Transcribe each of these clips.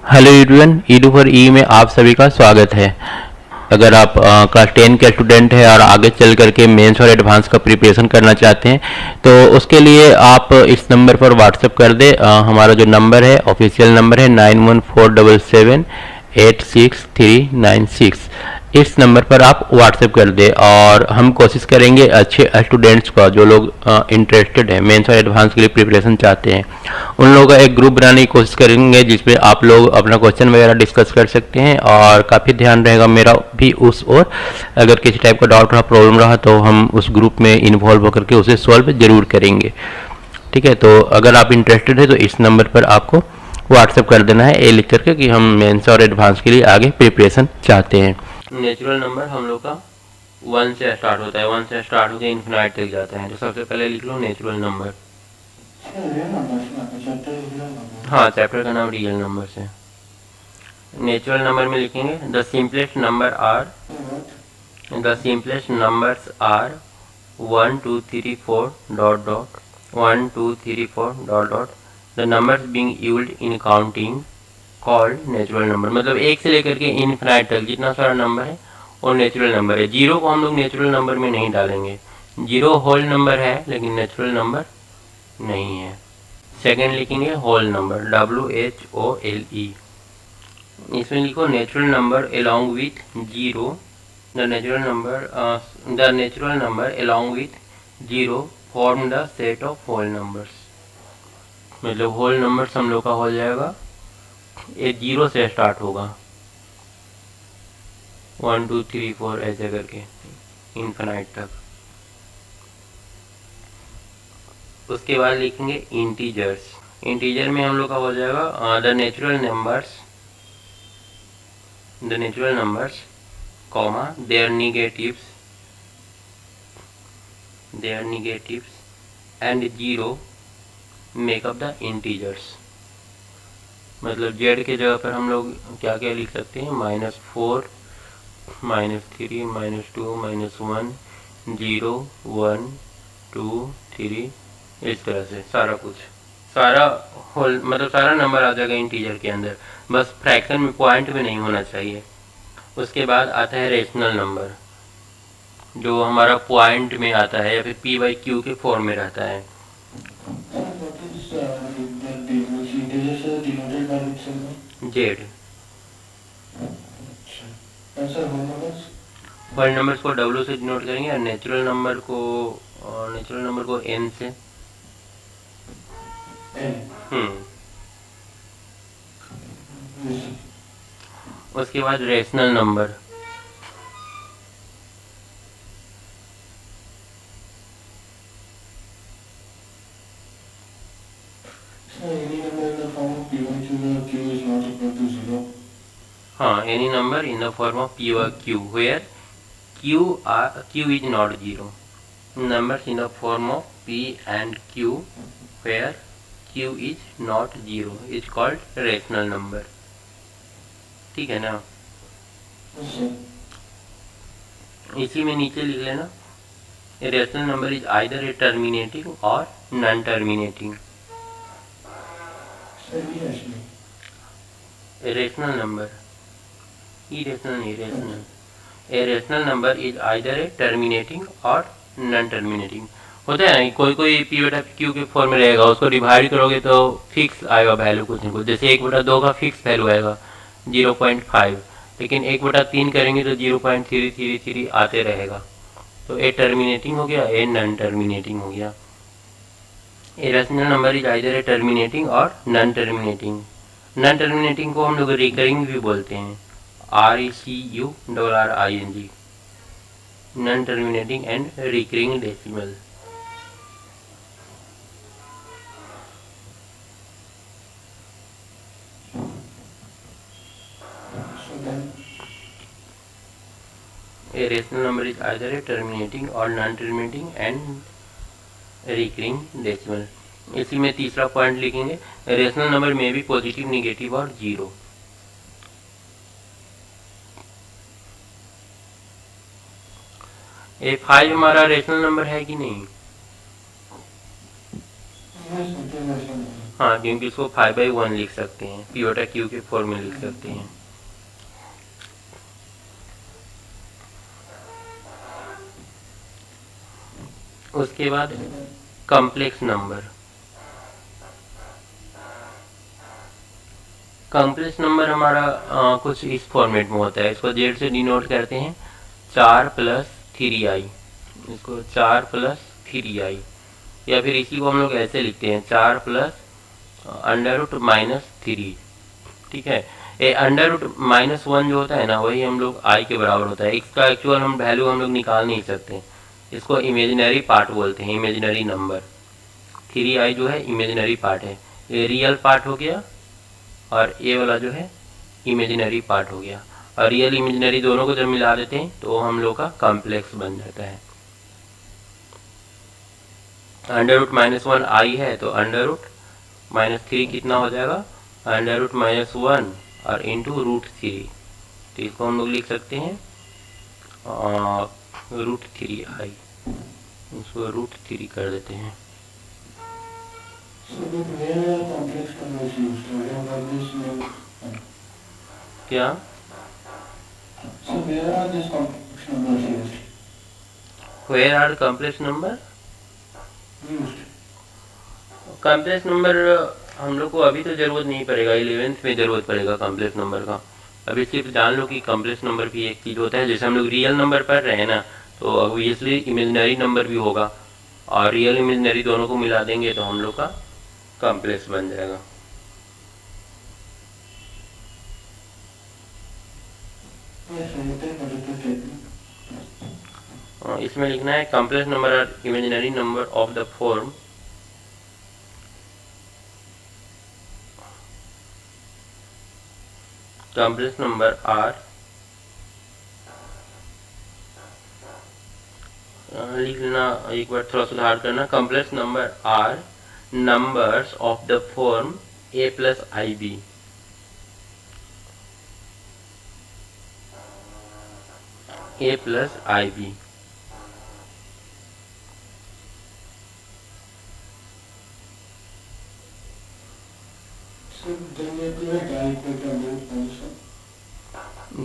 Hello everyone, Edu for ई में आप सभी का स्वागत है। अगर आप क्लास 10 के स्टूडेंट हैं और आगे चल करके मेंस और एडवांस का प्रिपरेशन करना चाहते हैं तो उसके लिए आप इस नंबर पर व्हाट्सएप कर दें। हमारा जो नंबर है ऑफिशियल नंबर है 9147786396। इस नंबर पर आप व्हाट्सएप कर दें और हम कोशिश करेंगे अच्छे स्टूडेंट्स का, जो लोग इंटरेस्टेड है मेंस और एडवांस के लिए प्रिपरेशन चाहते हैं, उन लोगों का एक ग्रुप बनाने की कोशिश करेंगे जिसमें आप लोग अपना क्वेश्चन वगैरह डिस्कस कर सकते हैं। और काफ़ी ध्यान रहेगा मेरा भी उस ओर, अगर किसी टाइप का डाउट रहा, प्रॉब्लम रहा तो हम उस ग्रुप में इन्वॉल्व होकर के उसे सॉल्व जरूर करेंगे। ठीक है, तो अगर आप इंटरेस्टेड है तो इस नंबर पर आपको व्हाट्सएप कर देना है ए लिख करके कि हम मेंस और एडवांस के लिए आगे प्रिपरेशन चाहते हैं। नेचुरल नंबर हम लोग का 1 से स्टार्ट होता है, 1 से स्टार्ट होकर इन्फिनाइट तक जाता है। तो सबसे पहले लिख लो नेचुरल नंबर। हाँ, चैप्टर का नाम रियल नंबर है। नेचुरल नंबर में लिखेंगे the simplest numbers are 1 2 3 4 dot dot 1 2 3 4 dot dot the numbers being used in counting called natural number. मतलब एक से लेकर के इनफिनाइट तक जितना सारा नंबर है वो नेचुरल नंबर है। जीरो को हम लोग नेचुरल नंबर में नहीं डालेंगे, जीरो होल नंबर है लेकिन नेचुरल नंबर नहीं है। सेकेंड लिखेंगे होल नंबर WHOLE। इसमें लिखो natural number along with zero, the natural number along with zero form the set of whole numbers. मतलब होल नंबर्स हम लोग का हो जाएगा, ये जीरो से स्टार्ट होगा 1 2 3 4 ऐसे करके इनफिनाइट तक। उसके बाद लिखेंगे इंटीजर्स। इंटीजर में हम लोग का हो जाएगा the natural numbers comma their negatives and zero make up the integers. मतलब जेड के जगह पर हम लोग क्या क्या लिख सकते हैं, -4 -3 -2 -1 0 1 2 3, इस तरह से सारा कुछ, सारा होल मतलब सारा नंबर आ जाएगा इंटीजर के अंदर, बस फ्रैक्शन में पॉइंट में नहीं होना चाहिए। उसके बाद आता है रेशनल नंबर, जो हमारा पॉइंट में आता है या फिर P/Q के फॉर्म में रहता है। जेड होल नंबर्स को W से डिनोट करेंगे और नेचुरल नंबर को N से। उसके बाद रेशनल नंबर, हाँ, any number in the form of P/Q where Q is not zero. Numbers in the form of P and Q where Q is not zero is called rational number. ठीक है ना? इसी में नीचे लिख लेना a rational number is either a terminating or non-terminating. A rational number, irrational. A rational number is either a terminating or non-terminating. होता है ना, कोई कोई P/Q के फॉर्म में रहेगा, उसको डिवाइड करोगे तो फिक्स आएगा वैल्यू कुछ न कुछ। जैसे 1/2 का फिक्स वैल्यू आएगा 0.5, लेकिन 1/3 करेंगे तो 0.333 आते रहेगा। तो ए टर्मिनेटिंग हो गया, ए नॉन टर्मिनेटिंग हो गया। ए rational number is either A terminating और नॉन टर्मिनेटिंग। नॉन टर्मिनेटिंग को हम लोग रिकरिंग भी बोलते हैं, RECURRING, non terminating and recurring decimal. A rational number is either a terminating or non-terminating and recurring decimal. इसी में तीसरा पॉइंट लिखेंगे रेशनल नंबर में भी पॉजिटिव, निगेटिव और जीरो। ए 5 हमारा रेशनल नंबर है कि नहीं? हाँ, क्योंकि इसको 5/1 लिख सकते हैं, पी बटा क्यू के फॉर्म में लिख सकते हैं। उसके बाद कॉम्प्लेक्स नंबर। कॉम्प्लेक्स नंबर हमारा कुछ इस फॉर्मेट में होता है। इसको जेड से डिनोट करते हैं 4+3i, इसको 4+3i, या फिर इसी को हम लोग ऐसे लिखते हैं 4+√-3। ठीक है, ये √-1 जो होता है ना, वही हम लोग i के बराबर होता है। इसका एक्चुअल हम वैल्यू हम लोग निकाल नहीं सकते, इसको इमेजिनरी पार्ट बोलते हैं, इमेजिनरी नंबर। 3i जो है इमेजिनरी पार्ट है, ये रियल पार्ट हो गया, और ये वाला जो है इमेजिनरी पार्ट हो गया। और रियल इमेजिनरी दोनों को जब मिला देते हैं तो हम लोग का कॉम्प्लेक्स बन जाता है। √-1 है तो √-3 कितना हो जाएगा, √-1 और इंटू √3, तो इसको हम लोग लिख सकते हैं √3i, इसको √3 कर देते हैं। क्या where are complex number? Complex number हम लोग को अभी तो जरूरत नहीं पड़ेगा, 11th में जरूरत पड़ेगा कॉम्प्लेक्स नंबर का। अभी सिर्फ जान लो कि कॉम्प्लेक्स नंबर भी एक चीज होता है। जैसे हम लोग रियल नंबर पढ़ रहे हैं ना, तो ऑब्वियसली इमेजिनरी नंबर भी होगा, और रियल इमेजिनरी दोनों को मिला देंगे तो हम लोग का कॉम्प्लेक्स बन जाएगा। इसमें लिखना है complex number are imaginary number of the form complex number are, लिख लेना एक बार, थोड़ा सुधार करना, complex number are numbers of the form a+ib, a+ib।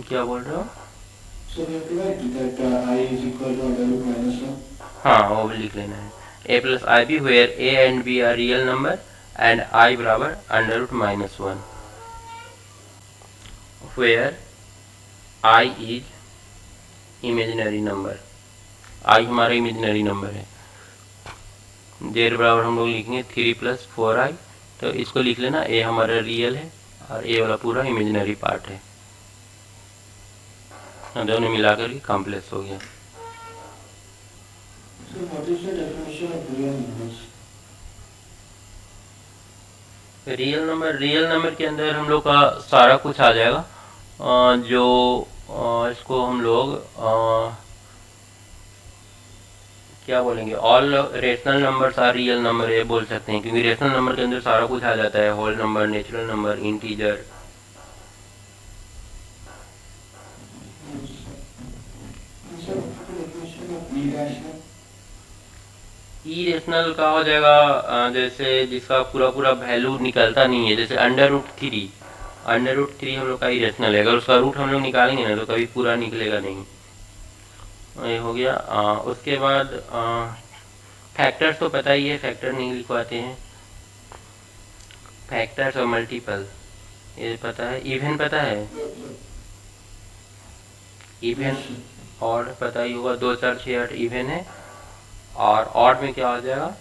क्या बोल रहे हो? हाँ, वो भी लिख लेना है a+ib where a and b are real number and I बराबर √-1, where I is imaginary number, I हमारा इमेजिनरी नंबर है। जेड बराबर हम लोग लिखेंगे 3+4i, तो इसको लिख लेना a हमारा रियल है और a वाला पूरा इमेजिनरी पार्ट है, दोनों मिलाकर के कॉम्प्लेक्स हो गया। रियल नंबर के अंदर हम लोग का सारा कुछ आ जाएगा, जो इसको हम लोग क्या बोलेंगे, all rational numbers are real number, ये बोल सकते हैं, क्योंकि रेशनल नंबर के अंदर सारा कुछ आ जाता है, whole number, natural number, integer. Irrational का हो जाएगा जैसे जिसका पूरा पूरा वैल्यू निकलता नहीं है, जैसे √3 हम लोग का इरेशनल है, अगर उसका रूट हम लोग निकालेंगे ना तो कभी पूरा निकलेगा नहीं। ये हो गया। उसके बाद फैक्टर्स तो पता ही है, फैक्टर नहीं लिखवाते हैं, फैक्टर्स और मल्टीपल ये पता है। इवन पता है, इवन और पता ही होगा, 2 4 6 8 इवन है, और ऑड में क्या हो जाएगा,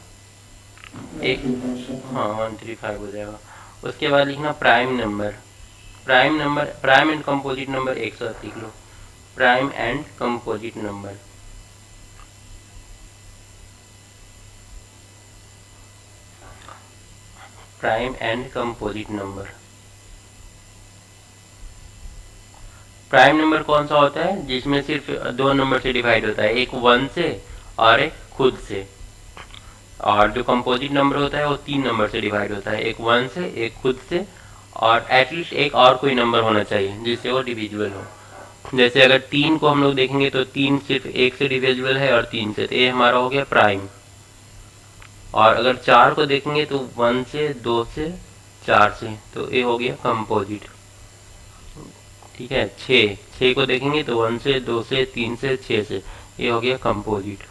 एक, हाँ 135 हो जाएगा। उसके बाद लिखना प्राइम एंड कंपोजिट नंबर एक साथ लिख लो, prime and composite number. Prime and composite number, prime number कौन सा होता है, जिसमें सिर्फ 2 नंबर से डिवाइड होता है, एक 1 से और एक खुद से। और जो कंपोजिट नंबर होता है वो 3 नंबर से डिवाइड होता है, एक 1 से, एक खुद से, और एटलीस्ट एक और कोई नंबर होना चाहिए जिससे वो डिविजिबल हो। जैसे अगर 3 को हम लोग देखेंगे तो 3 सिर्फ 1 से डिविजिबल है और 3 से, तो ये हमारा हो गया प्राइम। और अगर 4 को देखेंगे तो 1 से 2 से 4 से, तो ये हो गया कंपोजिट। ठीक है, 6 को देखेंगे तो 1 से 2 से 3 से 6 से, ये हो गया कंपोजिट।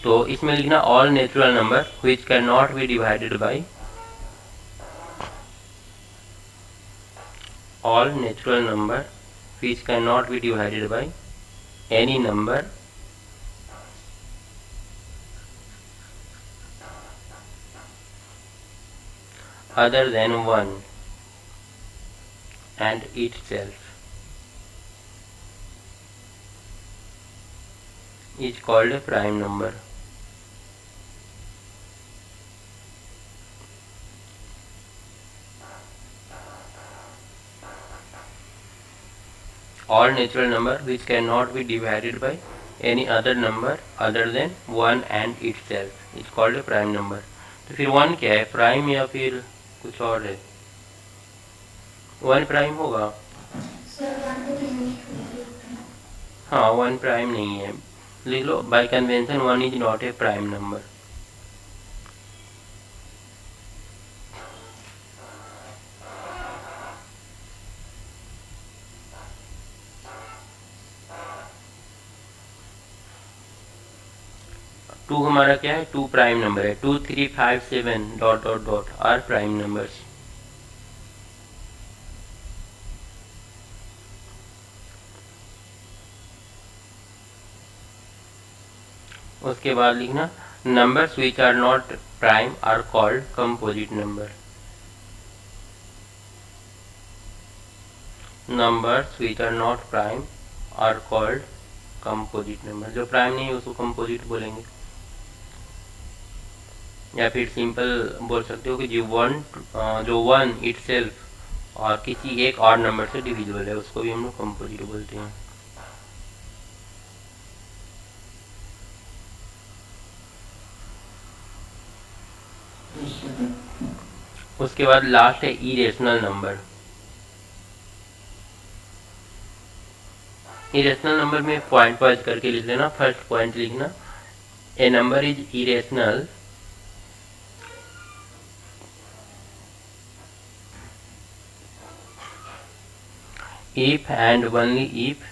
तो इसमें लिखना all natural number which can not be divided by, all natural number which cannot be divided by any number other than 1 and itself is called a prime number. All natural number which cannot be divided by any other number other than 1 and itself is called a prime number. तो फिर 1 क्या है, prime या फिर कुछ और है? 1 prime होगा? हाँ, 1 प्राइम नहीं है, लिख लो by convention 1 is not a prime number. Two हमारा क्या है, 2 प्राइम नंबर है। 2 3 5 7 dot dot dot are prime numbers. उसके बाद लिखना numbers which are not prime are called composite number. Numbers which are not prime are called composite number. जो prime नहीं है उसको कंपोजिट बोलेंगे, या फिर सिंपल बोल सकते हो कि जो वन इटसेल्फ और किसी एक और नंबर से डिविजिबल है उसको भी हम लोग कंपोजिट बोलते हैं। उसके बाद लास्ट है इरेशनल नंबर। इरेशनल नंबर में पॉइंट वाइज करके लिख लेना। फर्स्ट पॉइंट लिखना, a number is irrational if and only if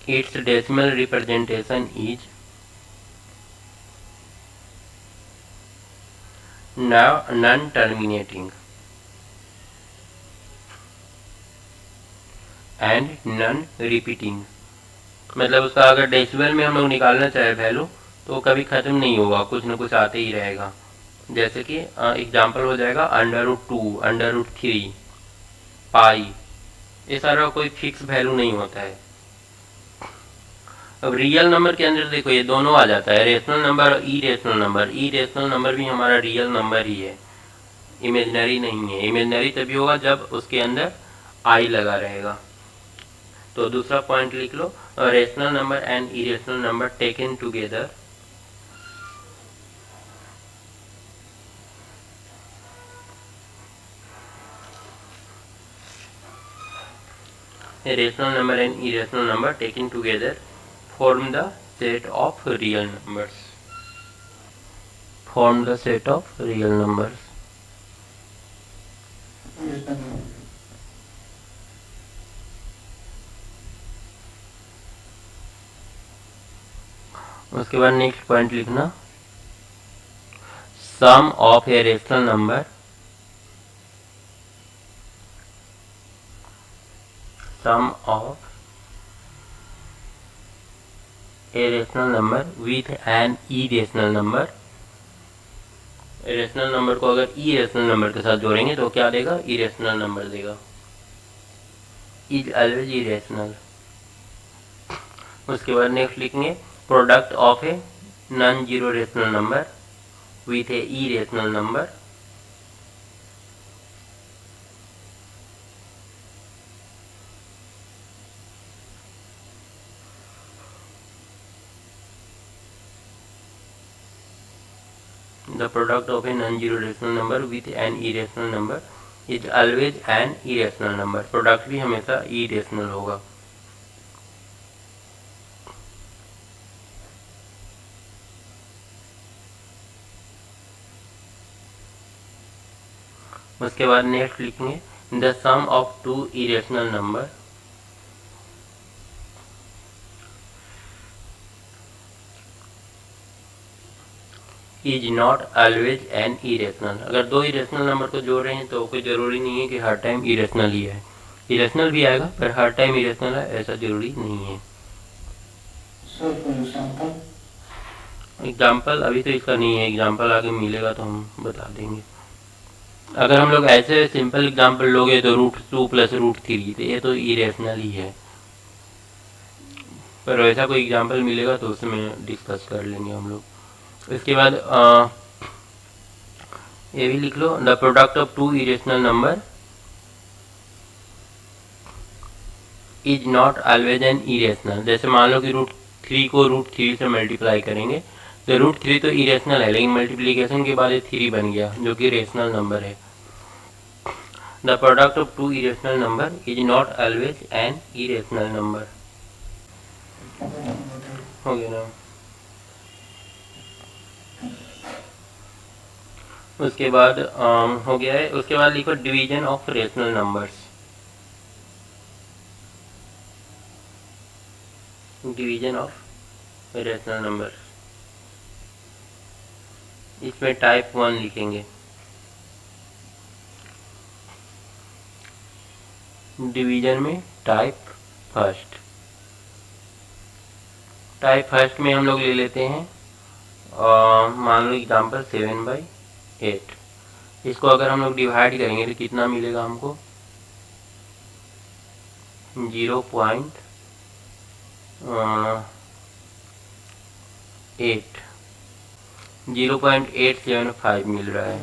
its decimal representation is non-terminating and non-repeating। मतलब उसका अगर डेसिमल में हम लोग निकालना चाहे वैल्यू तो कभी खत्म नहीं होगा, कुछ न कुछ आते ही रहेगा। जैसे कि एग्जांपल हो जाएगा √2, √3, पाई, ये सारा कोई फिक्स वैल्यू नहीं होता है। अब रियल नंबर के अंदर देखो ये दोनों आ जाता है, रेशनल नंबर और इरेशनल नंबर। इरेशनल नंबर भी हमारा रियल नंबर ही है, इमेजिनरी नहीं है। इमेजिनरी तभी होगा जब उसके अंदर आई लगा रहेगा। तो दूसरा पॉइंट लिख लो, rational number and irrational number taken together rational number and irrational number taken together form the set of real numbers. Form the set of real numbers. उसके बाद नेक्स्ट पॉइंट लिखना, sum of a rational number sum of a rational number with an irrational number। Rational number को अगर irrational number के साथ जोड़ेंगे तो क्या देगा, इरेशनल नंबर देगा। Is always irrational. उसके बाद नेक्स्ट लिखेंगे, product of a non zero rational number with a irrational number the product of a non zero rational number with an irrational number is always an irrational number. Product भी हमेशा irrational होगा। उसके बाद next लिखेंगे the sum of two irrational number is not always an irrational. अगर दो irrational number को जोड़ रहे हैं तो कोई जरूरी नहीं है कि हर टाइम इरेशनल ही है, इरेशनल भी आएगा पर हर टाइम इरेशनल है ऐसा जरूरी नहीं है। एग्जाम्पल अभी तो इसका नहीं है, एग्जाम्पल आगे मिलेगा तो हम बता देंगे। अगर हम लोग ऐसे सिंपल एग्जाम्पल लोगे तो √2 + √3 तो ये तो इरेशनल ही है, पर वैसा कोई एग्जाम्पल मिलेगा तो उसमें डिस्कस कर लेंगे हम लोग। इसके बाद ये भी लिख लो the product of two irrational number is not always an irrational. जैसे मान लो कि √3 को √3 से मल्टीप्लाई करेंगे तो √3 तो इरेशनल है, लेकिन मल्टीप्लिकेशन के बाद ये 3 बन गया जो कि रेशनल नंबर है। The product of two irrational number is not always an irrational number. हो गया ना। उसके बाद हो गया है। उसके बाद लिखो division of rational numbers. Division of rational number, इसमें टाइप 1 लिखेंगे। डिवीजन में टाइप फर्स्ट, टाइप फर्स्ट में हम लोग ले लेते हैं मान लो एग्जाम्पल 7/8। इसको अगर हम लोग डिवाइड करेंगे तो कितना मिलेगा हमको 0.8 0.875 मिल रहा है।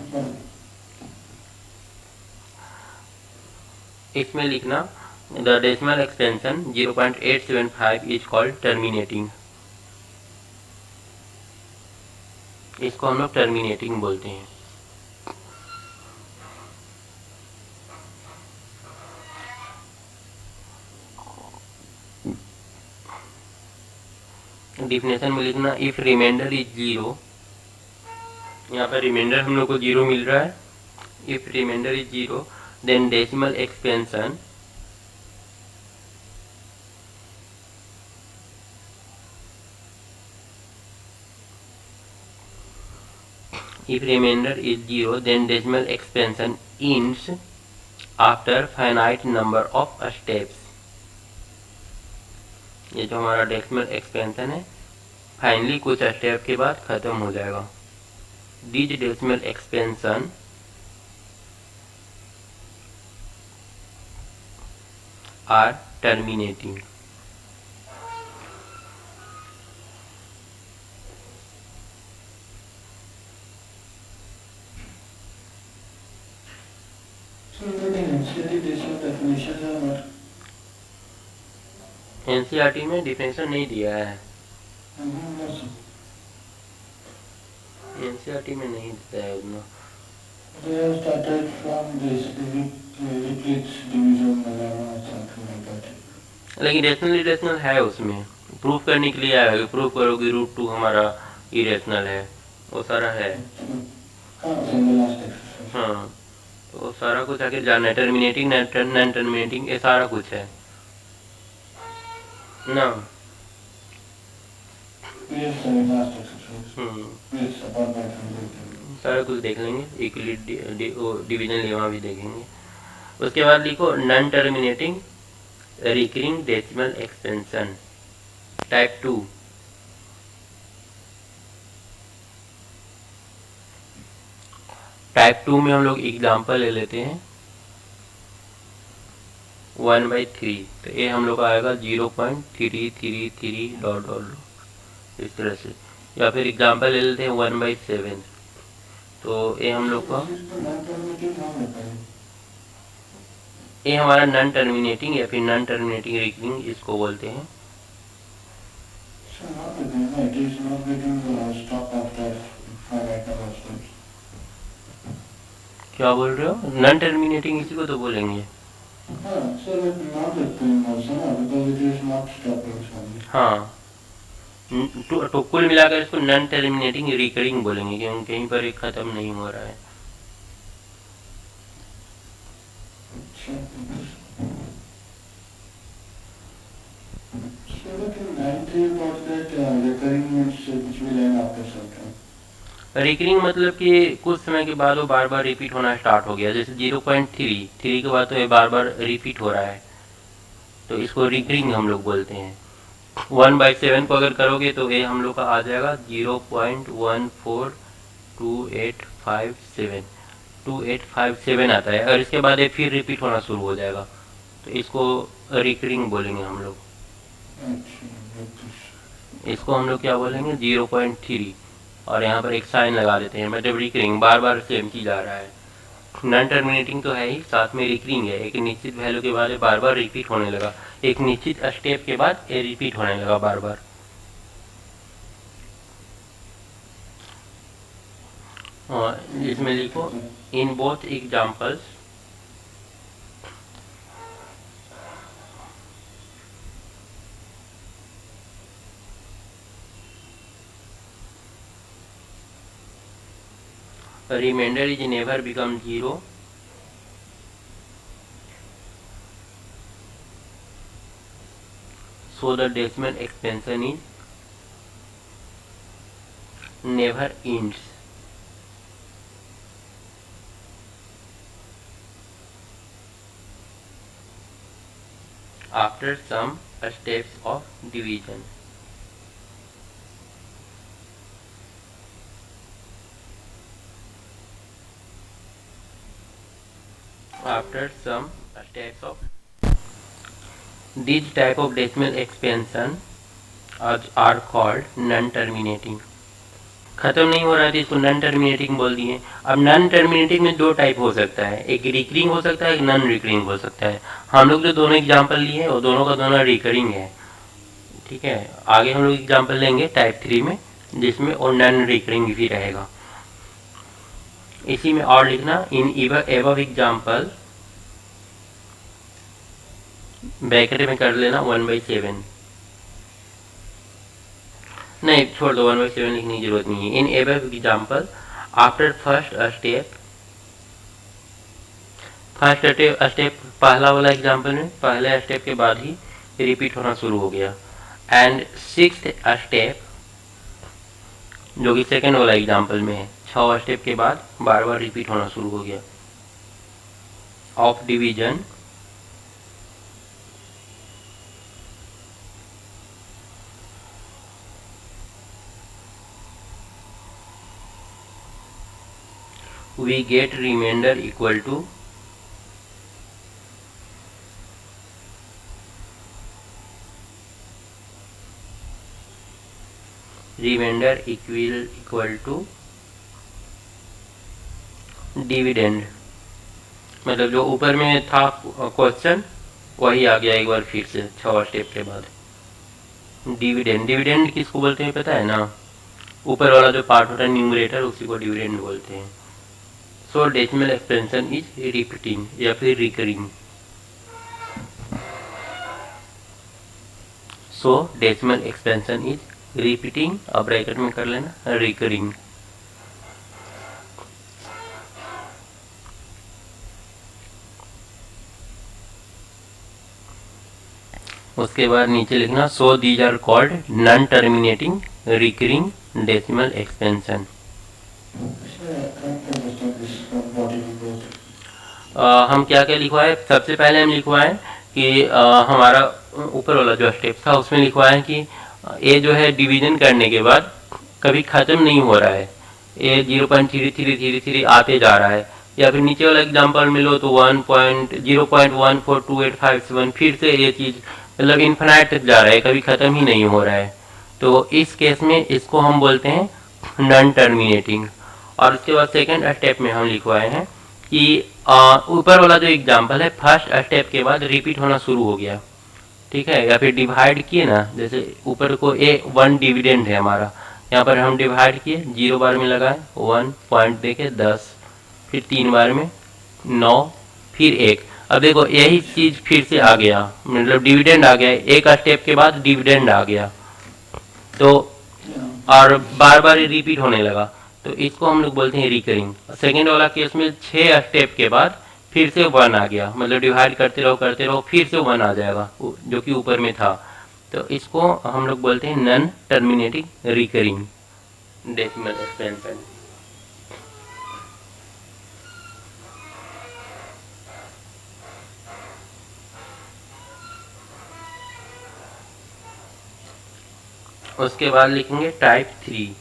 इसमें लिखना the decimal expansion 0.875 is called terminating. इसको हम लोग टर्मिनेटिंग बोलते हैं। डिफिनेशन में लिखना इफ रिमाइंडर इज 0, यहाँ पर रिमाइंडर हम लोग को 0 मिल रहा है। If remainder is 0 then decimal expansion if remainder is 0 then decimal expansion ends after finite number of steps। ये जो हमारा डेसिमल एक्सपेंशन है फाइनली कुछ स्टेप के बाद खत्म हो जाएगा। These decimal expansion are terminating। NCERT में डिफिनेशन नहीं दिया है, एनसीईआरटी में नहीं दिया है उतना। लेकिन रेशनल इरेशनल है उसमें, प्रूफ करने के लिए आया है, प्रूफ करो कि √2 हमारा इरेशनल है, वो सारा है। हाँ तो सारा कुछ आगे जाना है, टर्मिनेटिंग नॉन टर्मिनेटिंग ये सारा कुछ है ना। सारा कुछ देख लेंगे, इक्वली डिवीजन लेमा भी देखेंगे। उसके बाद लिखो non terminating recurring decimal expansion type 2। Type 2 में हम लोग एग्जाम्पल ले लेते हैं 1/3, तो ये हम लोग का आएगा 0.333 ... इस तरह से। या फिर एग्जाम्पल ले लेते हैं 1/7, तो ये हम लोग का ये हमारा नॉन टर्मिनेटिंग या फिर नॉन टर्मिनेटिंग रिकरिंग इसको बोलते हैं। क्या बोल रहे हो? नॉन टर्मिनेटिंग इसी को तो बोलेंगे। हाँ, तो कुल मिलाकर इसको नॉन टर्मिनेटिंग रिकरिंग बोलेंगे, क्योंकि कहीं पर एक खत्म नहीं हो रहा है। रिकरिंग मतलब कि कुछ समय के बाद वो बार बार रिपीट होना स्टार्ट हो गया, जैसे 0.3 के बाद तो ये बार बार रिपीट हो रहा है, तो इसको रिकरिंग हम लोग बोलते हैं। 1/7 को अगर करोगे तो ये हम लोग का आ जाएगा 0.14287 आता है, और इसके बाद ये फिर रिपीट होना शुरू हो जाएगा, तो इसको रिकरिंग बोलेंगे हम लोग। इसको हम लोग क्या बोलेंगे? 0.3, और यहाँ पर एक साइन लगा देते हैं, मतलब रिकरिंग, बार बार सेम चीज आ रहा है। नॉन टर्मिनेटिंग तो है ही, साथ में रिकरिंग है, एक निश्चित वैल्यू के बाद बार बार रिपीट होने लगा, एक निश्चित स्टेप के बाद ये रिपीट होने लगा बार बार। और इसमें लिखो in both examples remainder is never become 0, so the decimal expansion is never ends. After some steps of division. After some steps of these type of decimal expansion are called non-terminating. खत्म नहीं हो रहा है तो इसको non terminating बोल दिए। अब नॉन टर्मिनेटिंग में दो टाइप हो सकता है, एक रिकरिंग हो सकता है, एक नॉन रिकरिंग हो सकता है। हम लोग जो दोनों एग्जांपल लिए हैं वो दोनों का दोनों रिकरिंग है, ठीक है। आगे हम लोग एग्जांपल लेंगे टाइप 3 में, जिसमें और नॉन रिकरिंग भी रहेगा। इसी में और लिखना इन एबव एग्जांपल, ब्रैकेट में कर लेना 1/7, नहीं छोड़ दो, 1/7 लिखने की जरूरत नहीं है। In above example after first step पहला वाला एग्जांपल में पहले स्टेप के बाद ही रिपीट होना शुरू हो गया, एंड सिक्स्थ स्टेप जो कि सेकेंड वाला एग्जांपल में है, 6 स्टेप के बाद बार बार रिपीट होना शुरू हो गया of division we get remainder equal to dividend. मतलब जो ऊपर में था क्वेश्चन वही आ गया एक बार फिर से 6 स्टेप के बाद। डिविडेंड किसको बोलते हैं पता है ना? ऊपर वाला जो पार्ट होता है न्यूमरेटर, उसी को डिविडेंड बोलते हैं। So decimal expansion is repeating या फिर recurring. So decimal expansion is repeating, अब ब्रैकेट में कर लेना रिकरिंग। उसके बाद नीचे लिखना so these are called non terminating recurring decimal expansion. हम क्या क्या लिखवाए? सबसे पहले हम लिखवाए कि हमारा ऊपर वाला जो स्टेप था उसमें लिखवाए कि ये जो है डिवीजन करने के बाद कभी खत्म नहीं हो रहा है, ये 0.33 आते जा रहा है। या फिर नीचे वाला एग्जांपल में लो तो 0.142857 फिर से ये चीज मतलब इन्फिनाइट तक जा रहा है, कभी खत्म ही नहीं हो रहा है। तो इस केस में इसको हम बोलते हैं नॉन टर्मिनेटिंग। और उसके बाद सेकेंड स्टेप में हम लिखवाए हैं कि ऊपर वाला जो एग्जांपल है फर्स्ट स्टेप के बाद रिपीट होना शुरू हो गया, ठीक है। या फिर डिवाइड किए ना, जैसे ऊपर को A1 डिविडेंड है हमारा, यहाँ पर हम डिवाइड किए 0 बार में लगाए 1 पॉइंट देके 10, फिर 3 बार में 9, फिर 1। अब देखो यही चीज फिर से आ गया, मतलब डिविडेंड आ गया, एक स्टेप के बाद डिविडेंड आ गया, तो और बार बार रिपीट होने लगा, तो इसको हम लोग बोलते हैं रिकरिंग। सेकेंड वाला केस में 6 स्टेप के बाद फिर से 1 आ गया, मतलब डिवाइड करते रहो फिर से 1 आ जाएगा जो कि ऊपर में था, तो इसको हम लोग बोलते हैं non terminating recurring decimal expansion. उसके बाद लिखेंगे टाइप 3।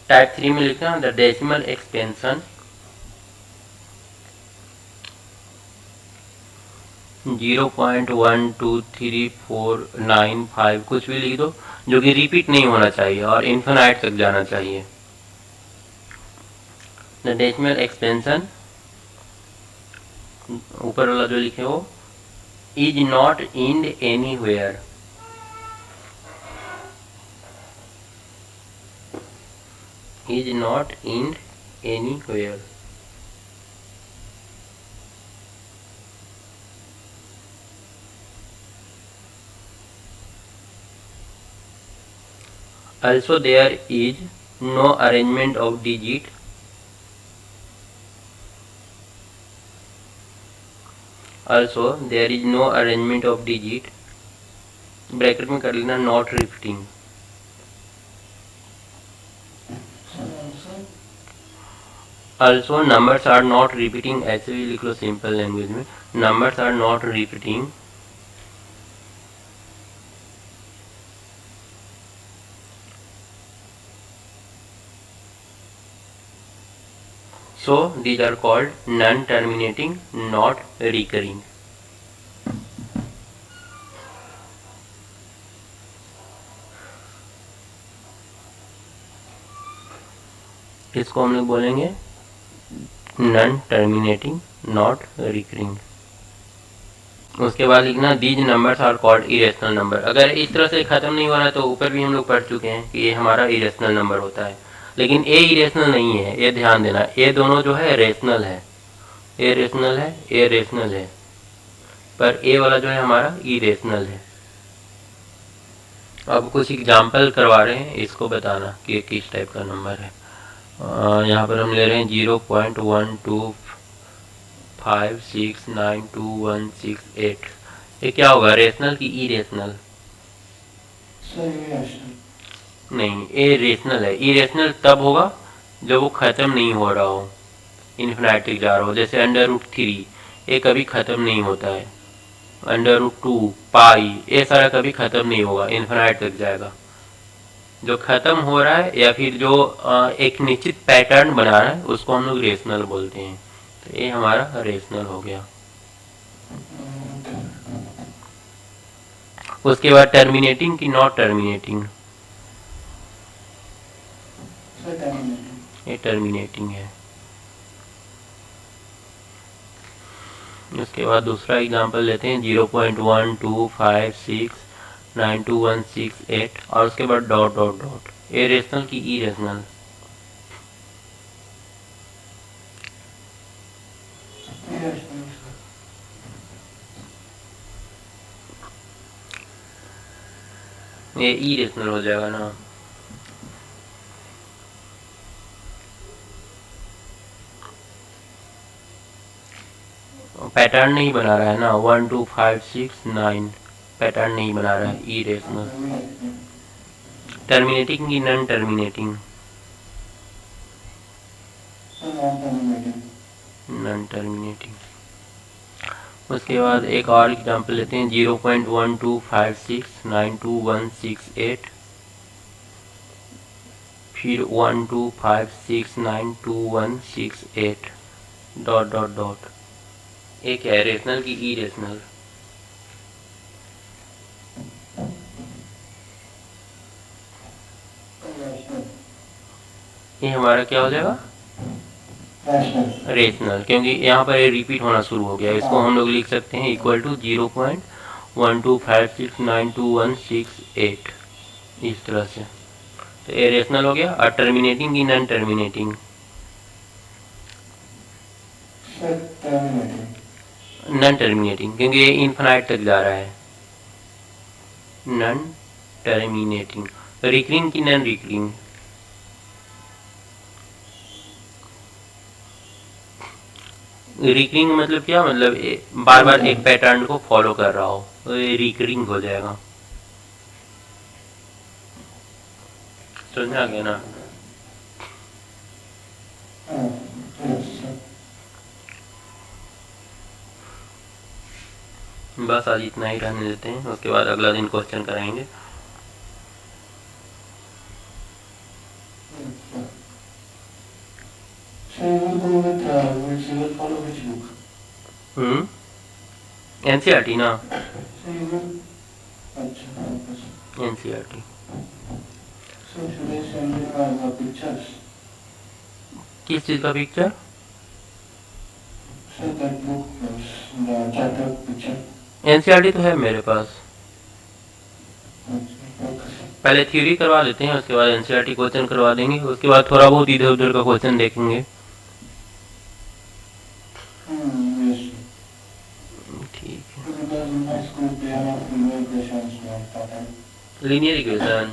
टाइप 3 में लिखना द डेसिमल एक्सपेंशन 0.12345 कुछ भी लिख दो, जो कि रिपीट नहीं होना चाहिए और इन्फिनाइट तक जाना चाहिए। द डेसिमल एक्सपेंशन ऊपर वाला जो लिखे हो is not in anywhere, is not in anywhere, also there is no arrangement of digit, also there is no arrangement of digit, bracket में कर लेना not repeating. Also numbers are not repeating, ऐसे भी लिख लो सिंपल लैंग्वेज में, numbers are not repeating, so these are called non-terminating, not recurring। इसको हम लोग बोलेंगे नॉन टर्मिनेटिंग नॉट रिकरिंग। उसके बाद लिखना these numbers are called irrational number. अगर इस तरह से खत्म नहीं हो रहा तो ऊपर भी हम लोग पढ़ चुके हैं कि ये हमारा इरेशनल नंबर होता है, लेकिन ए इरेशनल नहीं है, ये ध्यान देना, ये दोनों जो है रेशनल है, ए रेशनल है, ए रेशनल है, पर ए वाला जो है हमारा इरेशनल है। अब कुछ एग्जाम्पल करवा रहे हैं, इसको बताना कि ये किस टाइप का नंबर है। यहाँ पर हम ले रहे हैं 0.125692168। ये क्या होगा, रेशनल की इरेशनल? नहीं, ये रेशनल है। इरेशनल तब होगा जब वो खत्म नहीं हो रहा हो, इन्फिनाइट तक जा रहा हो, जैसे √3 ये कभी खत्म नहीं होता है, √2 पाई ये सारा कभी खत्म नहीं होगा, इन्फिनाइट तक जाएगा। जो खत्म हो रहा है या फिर जो एक निश्चित पैटर्न बना रहा है उसको हम लोग रेशनल बोलते हैं, तो ये हमारा रेशनल हो गया। उसके बाद टर्मिनेटिंग की नॉट टर्मिनेटिंग, ये टर्मिनेटिंग है। उसके बाद दूसरा एग्जांपल लेते हैं 0.125692168 और उसके बाद dot dot dot, a rational की ई रेशनल। ये ई रेशनल हो जाएगा ना। पैटर्न नहीं बना रहा है ना, 1 2 5 6 9 पैटर्न नहीं बना रहा है, ई रेशनल। टर्मिनेटिंग की नॉन टर्मिनेटिंग, नॉन टर्मिनेटिंग। उसके बाद एक और एग्जांपल लेते हैं 0.125692168 फिर 125692168 डॉट डॉट डॉट, एक है रेशनल की ई रेशनल। ये हमारा क्या हो जाएगा, रेशनल, क्योंकि यहाँ पर ये रिपीट होना शुरू हो गया। इसको हम लोग लिख सकते हैं इक्वल टू 0.125692168, इस तरह से। तो ये रेशनल हो गया। और टर्मिनेटिंग की नॉन टर्मिनेटिंग, नॉन टर्मिनेटिंग क्योंकि ये इन्फिनाइट तक जा रहा है। Non terminating. रिकरिंग की नॉन रिकरिंग, रिकरिंग मतलब क्या, मतलब बार बार एक पैटर्न को फॉलो कर रहा हो, तो ये रिकरिंग हो जाएगा। समझ आ गया ना? बस आज इतना ही रहने देते हैं, उसके बाद अगला दिन क्वेश्चन कराएंगे। एनसीईआरटी ना, एनसीईआरटी। किस चीज का पिक्चर? एनसीईआरटी तो है मेरे पास। पहले थ्योरी करवा लेते हैं, उसके बाद एनसीईआरटी क्वेश्चन करवा देंगे, उसके बाद थोड़ा बहुत इधर उधर का क्वेश्चन देखेंगे। ठीक है। लीनियर इक्वेशन,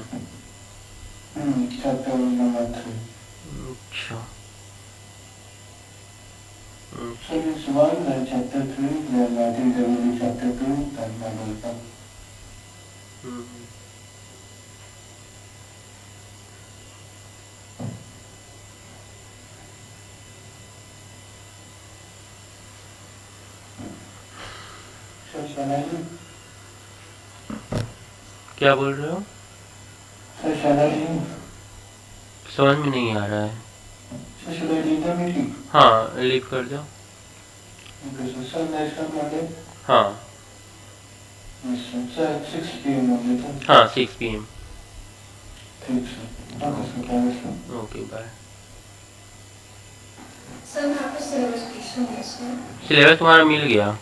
अच्छा। क्या बोल रहे हो? समझ में नहीं आ रहा है। हाँ, लीव कर दो। हाँ हाँ, 6 PM। Okay, bye. सिलेबस तुम्हारा मिल गया?